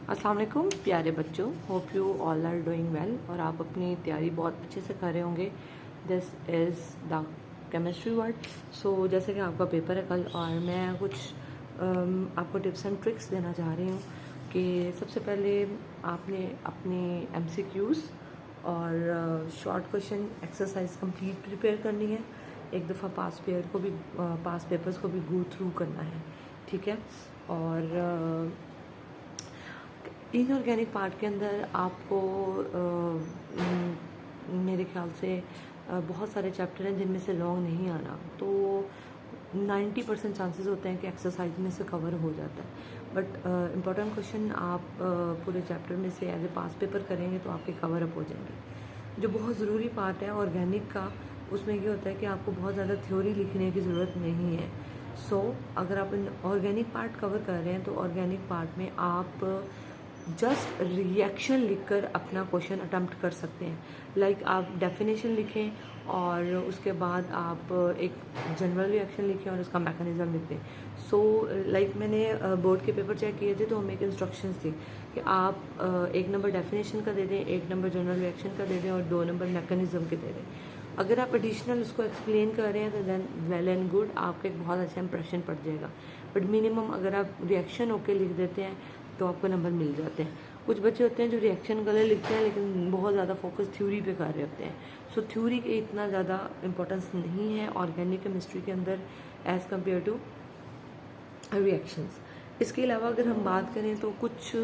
अस्सलाम वालेकुम प्यारे बच्चों, hope you all are doing well और आप अपनी तैयारी बहुत अच्छे से कर रहे होंगे। This is the chemistry word. So जैसे कि आपका पेपर है कल और मैं कुछ आपको टिप्स एंड ट्रिक्स देना चाह रही हूँ कि सबसे पहले आपने अपने MCQs और short question exercise complete prepare करनी है। एक दफ़ा पास पेपर्स को भी गो थ्रू करना है, ठीक है। और इनऑर्गेनिक पार्ट के अंदर आपको मेरे ख्याल से बहुत सारे चैप्टर हैं जिनमें से लॉन्ग नहीं आना, तो 90% चांसेस होते हैं कि एक्सरसाइज में से कवर हो जाता है। बट इम्पोर्टेंट क्वेश्चन आप पूरे चैप्टर में से एज ए पास पेपर करेंगे तो आपके कवर अप हो जाएंगे। जो बहुत ज़रूरी पार्ट है ऑर्गेनिक का, उसमें ये होता है कि आपको बहुत ज़्यादा थ्योरी लिखने की ज़रूरत नहीं है। सो अगर आप ऑर्गेनिक पार्ट कवर कर रहे हैं तो ऑर्गेनिक पार्ट में आप जस्ट रिएक्शन लिखकर अपना क्वेश्चन अटेम्प्ट कर सकते हैं। लाइक आप डेफिनेशन लिखें और उसके बाद आप एक जनरल रिएक्शन लिखें और उसका मैकेनिज्म लिख दें। सो लाइक मैंने बोर्ड के पेपर चेक किए थे तो हमें एक इंस्ट्रक्शंस थी कि आप 1 नंबर डेफिनेशन का दे दें, 1 नंबर जनरल रिएक्शन का दे दें और 2 नंबर मैकेनिज्म के दे दें। अगर आप एडिशनल उसको एक्सप्लेन कर रहे हैं तो देन वेल एंड गुड, आपका एक बहुत अच्छा इंप्रेशन पड़ जाएगा। बट मिनिमम अगर आप रिएक्शन होके लिख देते हैं तो आपको नंबर मिल जाते हैं। कुछ बच्चे होते हैं जो रिएक्शन गलत लिखते हैं लेकिन बहुत ज़्यादा फोकस थ्योरी पे कर रहे होते हैं। सो थ्योरी के इतना ज़्यादा इंपॉर्टेंस नहीं है ऑर्गेनिक केमिस्ट्री के अंदर एज़ कम्पेयर टू रिएक्शंस। इसके अलावा अगर हम बात करें तो कुछ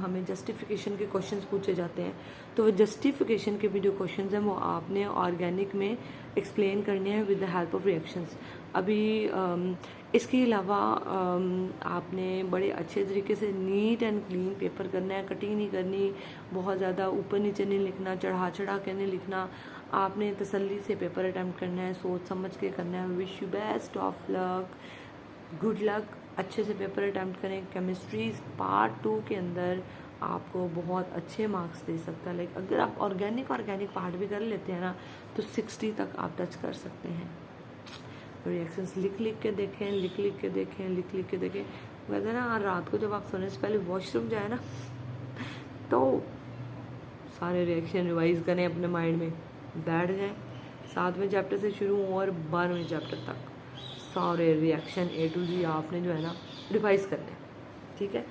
हमें जस्टिफिकेशन के क्वेश्चंस पूछे जाते हैं, तो वो जस्टिफिकेशन के भी जो क्वेश्चंस हैं वो आपने ऑर्गेनिक में एक्सप्लेन करने हैं with the help of reactions. अभी इसके अलावा आपने बड़े अच्छे तरीके से नीट एंड क्लीन पेपर करना है, कटिंग नहीं करनी, बहुत ज़्यादा ऊपर नीचे नहीं लिखना, चढ़ा के नहीं लिखना। आपने तसल्ली से पेपर अटैम्प्ट करना है, सोच समझ के करना है। Wish you best of luck, good luck, अच्छे से पेपर अटैम्प्ट करें। केमिस्ट्री पार्ट 2 के अंदर आपको बहुत अच्छे मार्क्स दे सकता है। लाइक अगर आप ऑर्गेनिक पार्ट भी कर लेते हैं ना तो 60 तक आप टच कर सकते हैं। रिएक्शंस लिख के देखें, लिख के देखें। वैसे ना रात को जब आप सोने से पहले वॉशरूम जाए ना तो सारे रिएक्शन रिवाइज करें, अपने माइंड में बैठ जाएं। 7वें चैप्टर से शुरू और 12वें चैप्टर तक सारे रिएक्शन A to Z आपने जो है ना रिवाइज करने हैं, ठीक है।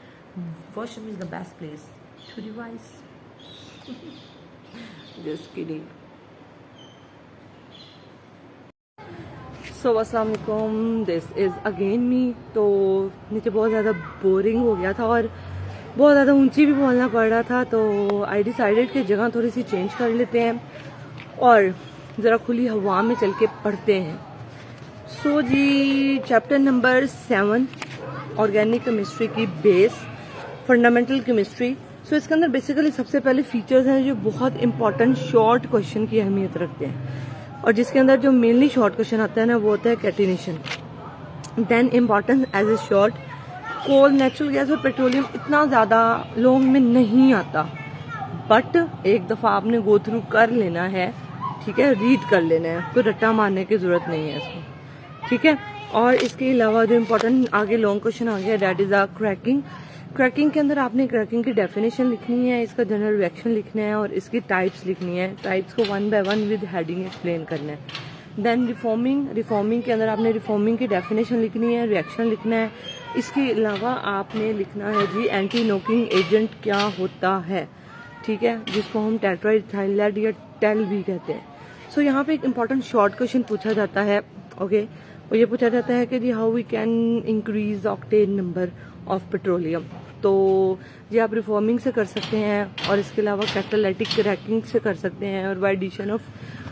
Washroom is the best place to revise. Just kidding. So अस्सलाम वालेकुम, दिस इज़ अगेन मी। तो नीचे बहुत ज़्यादा बोरिंग हो गया था और बहुत ज़्यादा ऊंची भी बोलना पड़ रहा था, तो आई डिसाइडेड कि जगह थोड़ी सी चेंज कर लेते हैं और ज़रा खुली हवा में चल के पढ़ते हैं। सो जी, चैप्टर नंबर 7 ऑर्गेनिक केमिस्ट्री की बेस, फंडामेंटल केमिस्ट्री। सो इसके अंदर बेसिकली सबसे पहले फीचर्स हैं जो बहुत इंपॉर्टेंट शॉर्ट क्वेश्चन की अहमियत रखते हैं, और जिसके अंदर जो मेनली शॉर्ट क्वेश्चन आता है ना वो होता है catenation. Then importance as a short, coal, natural gas और पेट्रोलियम इतना ज़्यादा लॉन्ग में नहीं आता, बट एक दफ़ा आपने गो थ्रू कर लेना है, ठीक है, रीड कर लेना है, कोई रट्टा मारने की ज़रूरत नहीं है इसमें, ठीक है। और इसके अलावा जो इम्पोर्टेंट आगे लॉन्ग क्वेश्चन आ गया, that is a cracking. Cracking के अंदर आपने क्रैकिंग की डेफिनेशन लिखनी है, इसका जनरल रिएक्शन लिखना है और इसकी टाइप्स लिखनी है। टाइप्स को 1 by 1 विद हेडिंग एक्सप्लेन करना है। देन रिफॉर्मिंग के अंदर आपने रिफॉर्मिंग की डेफिनेशन लिखनी है, रिएक्शन लिखना है। इसके अलावा आपने लिखना है जी एंटी नॉकिंग एजेंट क्या होता है, ठीक है, जिसको हम टेट्राइथाइलाइड या टेल भी कहते हैं। सो यहाँ पे एक इम्पॉर्टेंट शॉर्ट क्वेश्चन पूछा जाता है, ओके, और ये पूछा जाता है कि जी how we can increase octane number of petroleum. तो ये आप रिफॉर्मिंग से कर सकते हैं और इसके अलावा कैटालिटिक क्रैकिंग से कर सकते हैं और बाय एडिशन ऑफ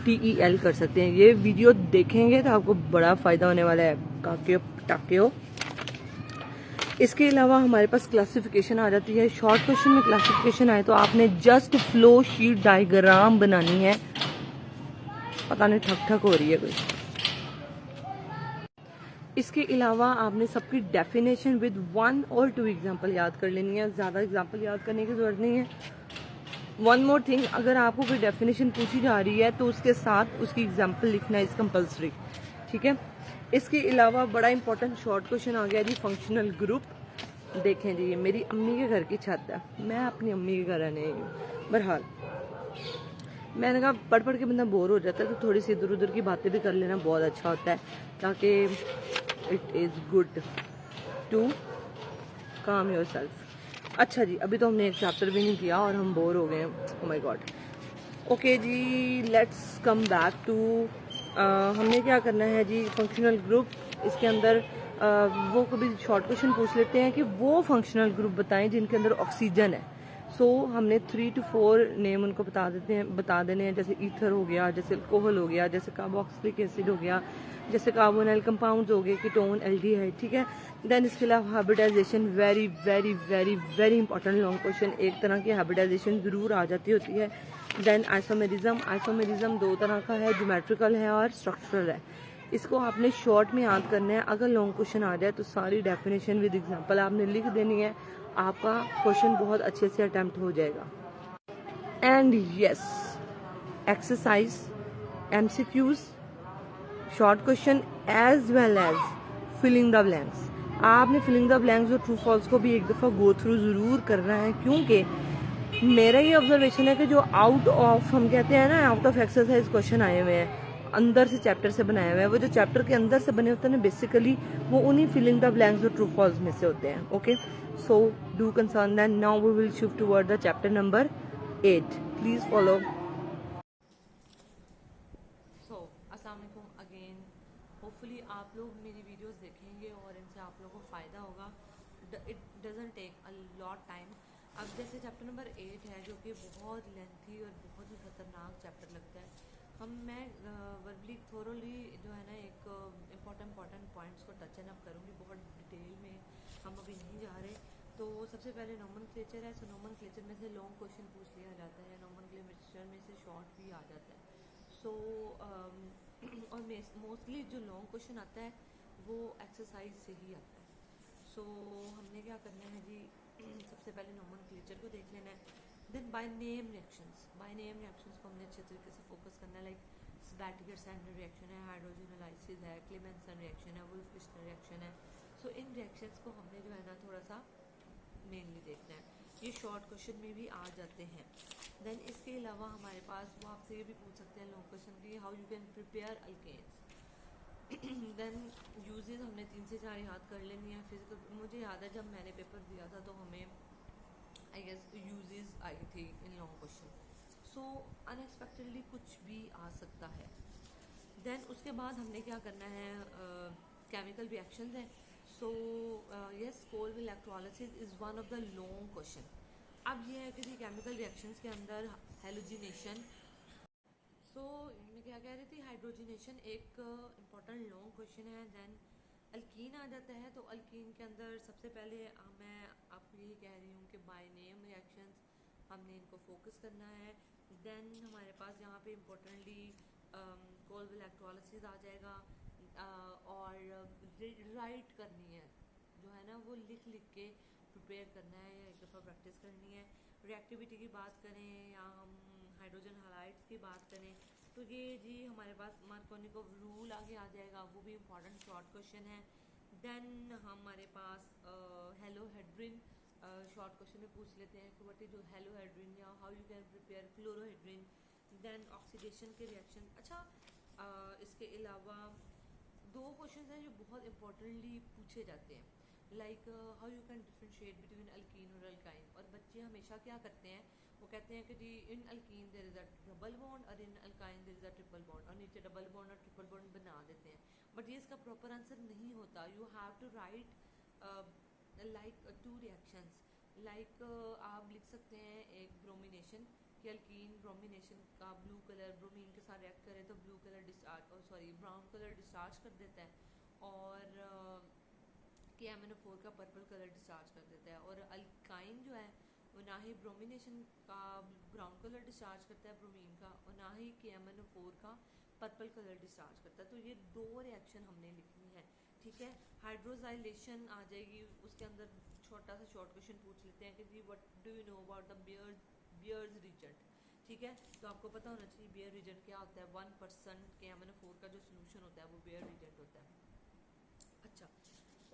TEL कर सकते हैं। ये वीडियो देखेंगे तो आपको बड़ा फ़ायदा होने वाला है, टाकियो। इसके अलावा हमारे पास क्लासिफिकेशन आ जाती है। शॉर्ट क्वेश्चन में क्लासिफिकेशन आए तो आपने जस्ट फ्लो शीट डायग्राम बनानी है। पता नहीं ठक हो रही है कोई। इसके अलावा आपने सबकी डेफिनेशन विद 1 और 2 एग्जाम्पल याद कर लेनी है, ज़्यादा एग्जाम्पल याद करने की ज़रूरत नहीं है। वन मोर थिंग, अगर आपको कोई डेफिनेशन पूछी जा रही है तो उसके साथ उसकी एग्जाम्पल लिखना इज़ कंपल्सरी, ठीक है। इसके अलावा बड़ा इंपॉर्टेंट शॉर्ट क्वेश्चन आ गया जी फंक्शनल ग्रुप। देखें जी, ये मेरी अम्मी के घर की छत है, मैं अपनी अम्मी के घर आने आई हूँ। बहरहाल मैंने कहा पढ़ पढ़ के बंदा बोर हो जाता है तो थोड़ी सी इधर उधर की बातें भी कर लेना बहुत अच्छा होता है, ताकि it is good to calm yourself. अच्छा जी, अभी तो हमने एक चैप्टर भी नहीं किया और हम बोर हो गए हैं। Oh my god. ओके जी, लेट्स कम बैक टू हमने क्या करना है जी, फंक्शनल ग्रुप। इसके अंदर वो कभी शॉर्ट क्वेश्चन पूछ लेते हैं कि वो फंक्शनल ग्रुप बताएं जिनके अंदर ऑक्सीजन है। सो हमने 3 to 4 नेम उनको बता देने हैं, जैसे ईथर हो गया, जैसे अल्कोहल हो गया, जैसे कार्बोक्सिलिक एसिड हो गया, जैसे कार्बोनाइल कंपाउंड्स हो गए, कीटोन, एल्डिहाइड, ठीक है। देन इसके अलावा hybridisation, very very very very important long question, एक तरह की हाइब्रिडाइजेशन ज़रूर आ जाती होती है। देन आइसोमेरिज्म दो तरह का है, ज्योमेट्रिकल है और स्ट्रक्चरल है। इसको आपने शॉर्ट में याद करना है। अगर लॉन्ग क्वेश्चन आ जाए तो सारी डेफिनेशन विद एग्जांपल आपने लिख देनी है, आपका क्वेश्चन बहुत अच्छे से अटेम्प्ट हो जाएगा। And yes, exercise, MCQs, short question as well as filling the blanks. आपने फिलिंग द ब्लैंक्स और ट्रू फॉल्स को भी एक दफ़ा गो थ्रू ज़रूर करना है, क्योंकि मेरा ये ऑब्जर्वेशन है कि जो आउट ऑफ, हम कहते हैं ना, आउट ऑफ एक्सरसाइज क्वेश्चन आए हुए हैं, अंदर से चैप्टर से बनाए हुए हैं, वो जो चैप्टर के अंदर से बने होते हैं ना, बेसिकली वो उन्हीं फिलिंग द ब्लैंक्स और ट्रू फॉल्स में से होते हैं। Okay, so do concern that. Now we will shift toward the chapter number 8। Please follow. So अस्सलाम वालेकुम अगेन। होपफुली आप लोग मेरी वीडियोस देखेंगे और इनसे आप लोगों को फ़ायदा होगा। It doesn't take a lot time. अब जैसे चैप्टर नंबर 8 है, जो कि बहुत लेंथी और बहुत ही ख़तरनाक चैप्टर लगता है, मैं वर्बली थोरोली जो है ना एक इम्पॉर्टेंट पॉइंट्स को टच एंड अप करूँगी, बहुत डिटेल में हम अभी नहीं जा रहे। तो सबसे पहले नोमेनक्लेचर है। सो नोमेनक्लेचर में से लॉन्ग क्वेश्चन पूछ लिया जाता है, नोमेनक्लेचर में से शॉर्ट भी आ जाता है। सो और मोस्टली जो लॉन्ग क्वेश्चन आता है वो एक्सरसाइज से ही आता है। सो हमने क्या करना है जी, सबसे पहले नोमेनक्लेचर को देख लेना है। देन बाय नेम रिएक्शंस को हमने अच्छे तरीके से फोकस करना है। लाइक स्बैटिगर-सैंडर रिएक्शन है, हाइड्रोजनलाइसिस है, क्लेमेंसन रिएक्शन है, वुल्फ-किस्लर रिएक्शन है। सो इन रिएक्शंस को हमने जो है ना थोड़ा सा मेनली देखना है। ये शॉर्ट क्वेश्चन में भी आ जाते हैं। देन इसके अलावा हमारे पास वो आपसे ये भी पूछ सकते हैं लॉन्ग क्वेश्चन की, how you can prepare alkanes. Then uses हमने 3 से 4 याद कर लेनी है। फिजिकल मुझे याद है जब मैंने पेपर दिया था तो हमें आई गेस यूजेस आई थी in long question. So unexpectedly कुछ भी आ सकता है। देन उसके बाद हमने क्या करना है, केमिकल रिएक्शंस है। So yes, cold electrolysis is one of the long question. अब ये है कि जी केमिकल रिएक्शंस के अंदर हेलोजिनेशन। सो मैं क्या कह रही थी, हाइड्रोजिनेशन एक इम्पॉर्टेंट लॉन्ग क्वेश्चन है। देन अल्कीन आ जाता है। तो अल्कीन के अंदर सबसे पहले मैं आपको यही कह रही हूँ कि बाय नेम रिएक्शंस हमने इनको फोकस करना है। देन हमारे पास यहाँ पे इम्पोर्टेंटली कोल्ड इलेक्ट्रोलिसिस आ जाएगा, और राइट करनी है, जो है ना वो लिख लिख के प्रिपेयर करना है, या एक दफ़ा प्रैक्टिस करनी है। रिएक्टिविटी की बात करें या हम हाइड्रोजन हाइलाइट्स की बात करें तो ये जी हमारे पास मार्कोनिकोव रूल आगे आ जाएगा, वो भी इम्पॉर्टेंट शॉर्ट क्वेश्चन है। देन हमारे पास हेलोहेड्रिन शॉर्ट क्वेश्चन में पूछ लेते हैं कि व्हाट इज हेलोहेड्रिन या how you can prepare chlorohydrin. Then oxidation के रिएक्शन। अच्छा, इसके अलावा 2 क्वेश्चन हैं जो बहुत इंपॉर्टेंटली पूछे जाते हैं, like how you can differentiate between alkyne और अल्काइन। और बच्चे हमेशा क्या करते हैं, वो कहते हैं कि जी in alkene there is a double bond और in alkyne there is a triple bond, और नीचे डबल बॉन्ड और ट्रिपल बॉन्ड बना देते हैं। बट ये इसका प्रॉपर आंसर नहीं होता। You have to write like 2 reactions. Like आप लिख सकते हैं एक ब्रोमिनेशन कि अल्कीन ब्रोमिनेशन का ब्लू कलर ब्रोमीन के साथ रिएक्ट करे तो blue colour discharge, sorry brown colour discharge कर देता है, और KMnO4 का पर्पल कलर डिस्चार्ज कर देता है। और अल्काइन जो है वो ना ही ब्रोमिनेशन का ब्राउन कलर डिस्चार्ज करता है ब्रोमीन का, और ना ही KMnO4 का पर्पल कलर डिस्चार्ज करता है। तो ये 2 रिएक्शन हमने लिखनी है, ठीक है। हाइड्रोजाइलेशन आ जाएगी, उसके अंदर छोटा सा शॉर्ट क्वेश्चन पूछ लेते हैं कि जी what do you know about the Baeyer's reagent, ठीक है। तो आपको पता होना चाहिए बियर रीजेंट क्या होता है। 1% KMnO4 का जो सोल्यूशन होता है वो बियर रीजेंट होता है। अच्छा,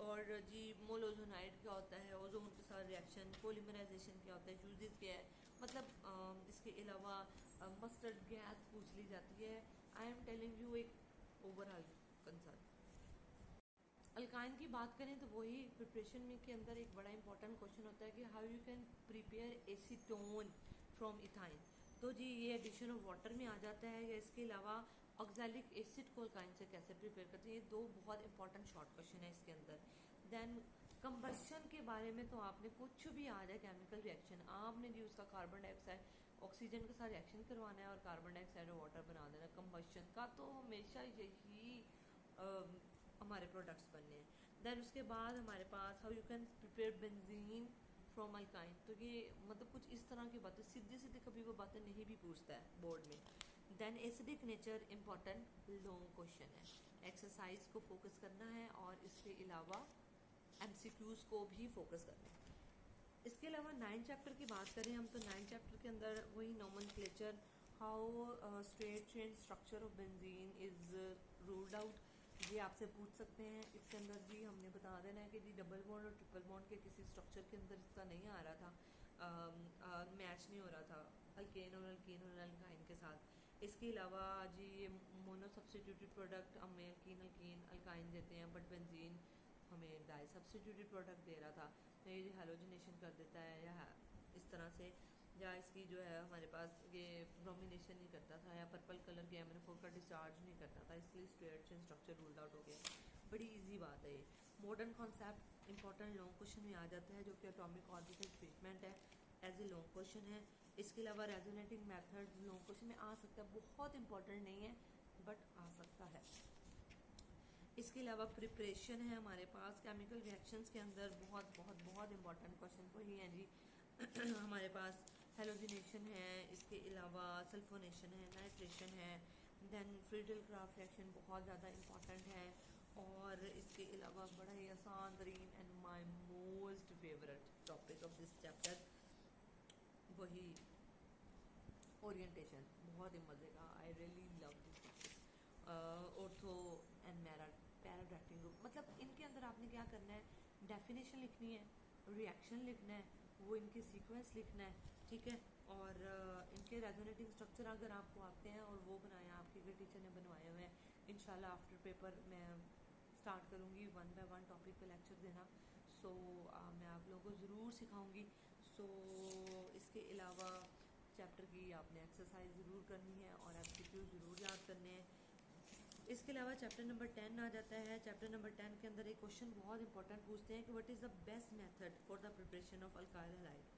और जी मोलोजोनाइड क्या होता है, ओजोन के साथ रिएक्शन, पॉलीमराइजेशन क्या होता है, यूजेस क्या है, मतलब इसके अलावा मस्टर्ड गैस पूछ ली जाती है। आई एम टेलिंग यू एक ओवरऑल कंसर्न। अल्काइन की बात करें तो वही प्रिपरेशन में के अंदर एक बड़ा इंपॉर्टेंट क्वेश्चन होता है कि how you can prepare acetone from ethyne. तो जी ये एडिशन ऑफ वाटर में आ जाता है, या इसके अलावा ऑक्सैलिक एसिड को अल्काइन से कैसे प्रिपेयर करते हैं, ये दो बहुत इंपॉर्टेंट शॉर्ट क्वेश्चन है इसके अंदर। देन कंबशन के बारे में तो आपने कुछ भी आ जाए केमिकल रिएक्शन, आपने जी उसका कार्बन डाइऑक्साइड ऑक्सीजन के साथ रिएक्शन करवाना है और कार्बन डाइऑक्साइड और वाटर बना देना। कंबशन का तो हमेशा यही हमारे प्रोडक्ट्स बनने हैं। देन उसके बाद हमारे पास how you can prepare benzene from alkyne. तो ये मतलब कुछ इस तरह की बातें सीधे सीधे कभी वो बातें नहीं भी पूछता है बोर्ड में। Then acidic nature important long question है, एक्सरसाइज को फोकस करना है और इसके अलावा एमसीक्यूज को भी फोकस करना है। इसके अलावा 9 चैप्टर की बात करें हम तो 9 चैप्टर के अंदर वही nomenclature, how straight chain structure of benzene is ruled out, ये आपसे पूछ सकते हैं। इसके अंदर भी हमने बता देना है कि जी डबल बॉन्ड और ट्रिपल बॉन्ड के किसी स्ट्रक्चर के अंदर इसका नहीं आ रहा था, मैच नहीं हो रहा था अल्केन और अल्काइन के साथ। इसके अलावा जी ये मोनो सब्सटीट्यूटेड प्रोडक्ट हमें अल्कीन अल्काइन देते हैं, बट बेंजीन हमें डाई सब्सटीट्यूटेड प्रोडक्ट दे रहा था, तो ये हेलोजिनेशन कर देता है या इस तरह से, या इसकी जो है हमारे पास ये ब्रोमिनेशन नहीं करता था, या पर्पल कलर के एमएनओ4 का डिस्चार्ज नहीं करता था, इसलिए straight chain structure ruled out हो गया। बड़ी इजी बात है ये। Modern concept important long question में आ जाता है, जो कि एटॉमिक ऑर्बिटल ट्रीटमेंट है, एज ए लॉन्ग क्वेश्चन है। इसके अलावा रेजोनेटिंग मेथड लॉन्ग क्वेश्चन में आ सकता है, बहुत इंपॉर्टेंट नहीं है बट आ सकता है। इसके अलावा प्रिपरेशन है हमारे पास केमिकल रिएक्शंस के अंदर, बहुत बहुत बहुत इंपॉर्टेंट क्वेश्चन वही है जी हमारे पास हेलोजिनेशन है, इसके अलावा सल्फोनेशन है, नाइट्रेशन है, देन फ्रीडल क्राफ्ट रिएक्शन बहुत ज़्यादा इंपॉर्टेंट है, और इसके अलावा बड़ा ही आसान तरीन and my most favourite topic of this chapter वही ओरिएंटेशन, बहुत ही मज़े का। I really love this topic. Ortho and para directing group, मतलब इनके अंदर आपने क्या करना है, डेफिनेशन लिखनी है, रिएक्शन लिखना है, वो इनके सीक्वेंस लिखना है, ठीक है, और इनके रेजोनेटिंग स्ट्रक्चर अगर आपको आते हैं और वो बनाए आपके के टीचर ने बनवाए हुए हैं। इंशाल्लाह आफ्टर पेपर मैं स्टार्ट करूँगी 1 बाय 1 टॉपिक पे लेक्चर देना। सो मैं आप लोगों को ज़रूर सिखाऊंगी। सो इसके अलावा चैप्टर की आपने एक्सरसाइज ज़रूर करनी है और एमसीक्यू ज़रूर याद करने हैं। इसके अलावा चैप्टर नंबर 10 आ जाता है। चैप्टर नंबर 10 के अंदर एक क्वेश्चन बहुत इंपॉर्टेंट पूछते हैं कि what is the best method for the preparation of alkyl halide.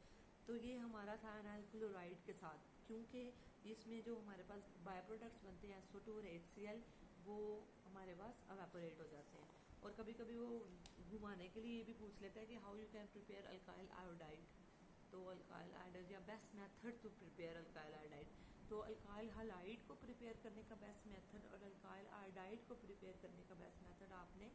तो ये हमारा था एनाइल क्लोराइड के साथ, क्योंकि इसमें जो हमारे पास बायो प्रोडक्ट्स बनते हैं SO2 और HCl, वो हमारे पास अवेपोरेट हो जाते हैं। और कभी कभी वो घुमाने के लिए ये भी पूछ लेता है कि how you can prepare alkyl iodide. तो अल्काइल आयोडाइड या best method to prepare alkyl iodide, तो अल्काइल हैलाइड को प्रिपेयर करने का बेस्ट मेथड और अल्काइल आयोडाइड को प्रिपेयर करने का बेस्ट मेथड आपने